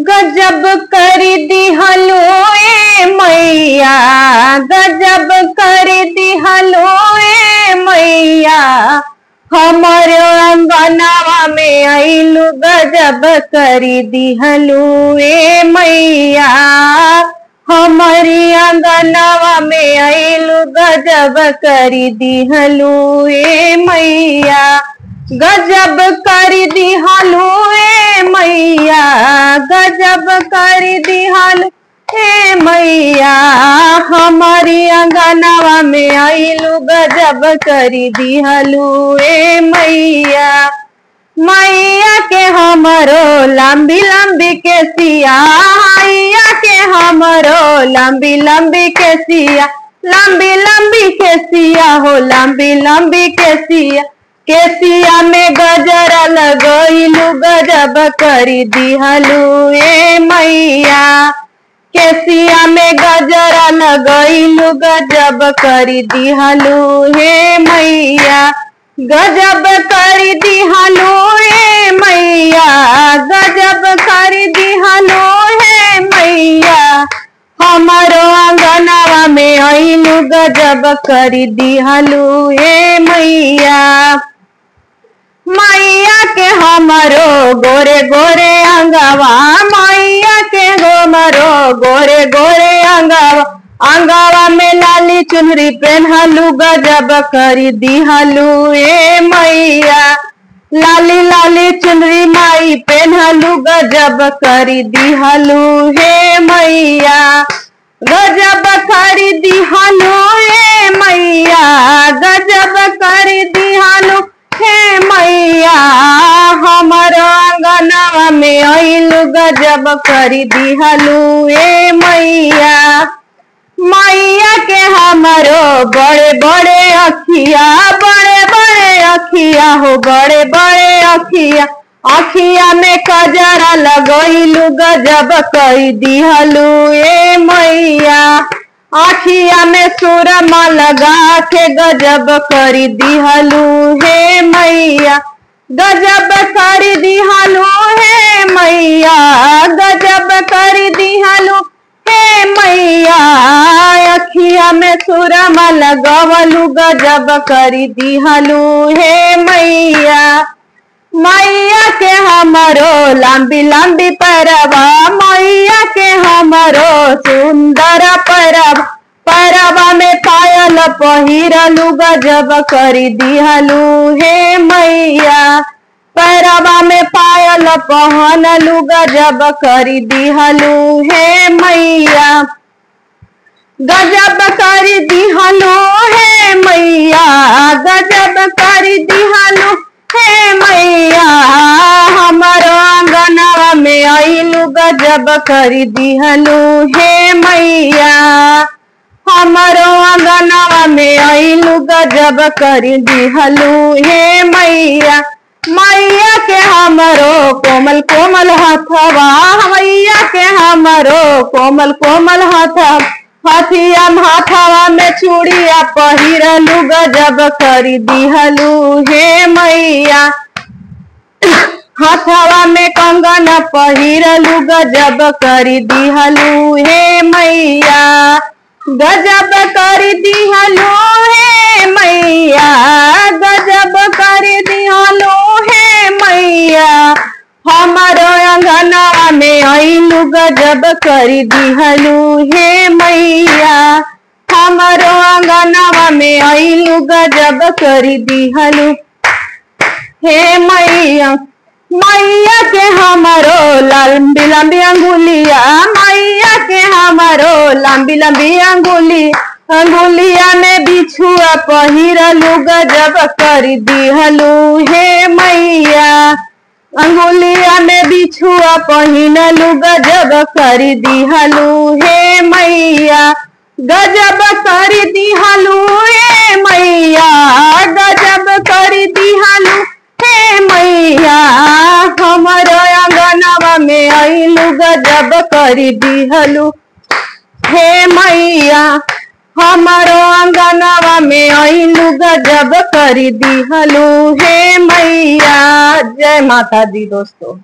गजब कर दिहलो ए मैया, गजब कर दिहलो ए मैया, हमारे अंगनावा में आइलू गजब कर दिहलो ए मैया, हमारी अंगनावा में आइलू गजब कर दिहलो ए मैया, गजब कर दिहलो ए मैया, गजब कर दिहलो ए मैया, हमारी अंगनावा में आइलू गजब कर दिहलो ए मैया। मैया के हमरो लंबी लंबी केसिया, मैया के हमरो लंबी लंबी केसिया, लंबी लंबी केसिया हो लंबी लंबी केसिया, केसिया में गजरा लगइलू गजब कर दिहलो ए मैया, केसिया में गजरा लगइलू गजब कर दिहलो हे मैया, गजब कर दिहलो ए मैया, गजब कर दिहलो हे मैया, हमारो अंगनावा में आइलू गजब कर दिहलो ए मैया। मैया के हमारो गोरे गोरे अंगवा, मैया के हमारो गोरे गोरे अंगवा, अंगवा में लाली चुनरी पहनलू गजब कर दिहलो ए मैया, लाली लाली चुनरी माई पहनलू गजब कर दिहलो हे मैया, गजब कर दिहलो ए मैया, गजब कर दिहलो हे मैया, हमारो अंगनावा में आइलू गजब कर दिहलो ए मैया। मैया के हमारो बड़े बड़े अखिया, बड़े बड़े अखिया हो बड़े बड़े अखिया, अखिया में कजरा लगइलू गजब कर दिहलो ए मैया, अखिया में सुरमा लगा के गजब कर दिहलो हे मैया, गजब कर दिहलो हे मैया, गजब कर दिहलो हे मैया, अखिया में सुरमा लगवलू गजब कर दिहलो हे मैया। मैया के हमारो लंबी लंबी परवा, मैया के हमारो सुंदर परवा, परवा में पायल पहिरलू गजब कर दिहलो हे मैया, परवा में पायल पहनलू गजब कर दिहलो हे मैया, गजब कर दिहलो हे मैया, गजब कर दिहलो हे मैया, हमारो अंगनावा में आइलू गजब कर दिहलो हे मैया, हमारो अंगनावा में आइलू गजब कर दिहलो हे मैया। मैया के हमारो कोमल कोमल हथवा, मैया के हमारो कोमल कोमल हथवा, हथिया हाथवा में चूड़िया पहिरलू गजब कर दिहलो हे मैया, हाथवा में कंगन पहिरलू गजब कर दिहलो हे मैया, गजब कर दिहलो हे मैया, गजब कर दिहलो हे मैया, हमारो अंगनावा में आइलू गजब कर दिहलो हे मैया, हमारो अंगनावा में आइलू गजब कर दिहलो हे मैया। मैया के हमारो लंबी लंबी अंगुलिया, मैया के हमारो लंबी लंबी अंगुली, अंगुलिया में बिछुआ पहिरलू गजब कर दिहलो हे मैया, अंगुलिया में बिछुआ पहिनलू गजब कर दिहलो हे मैया, गजब कर दिहलो हे मैया, गजब कर दिहलो हे मैया, हमारो अंगनावा में आइलू गजब कर दिहलो हे मैया, हमारो अंगनावा में आइलू गजब कर दिहलो हे मैया। जय माता दी दोस्तों।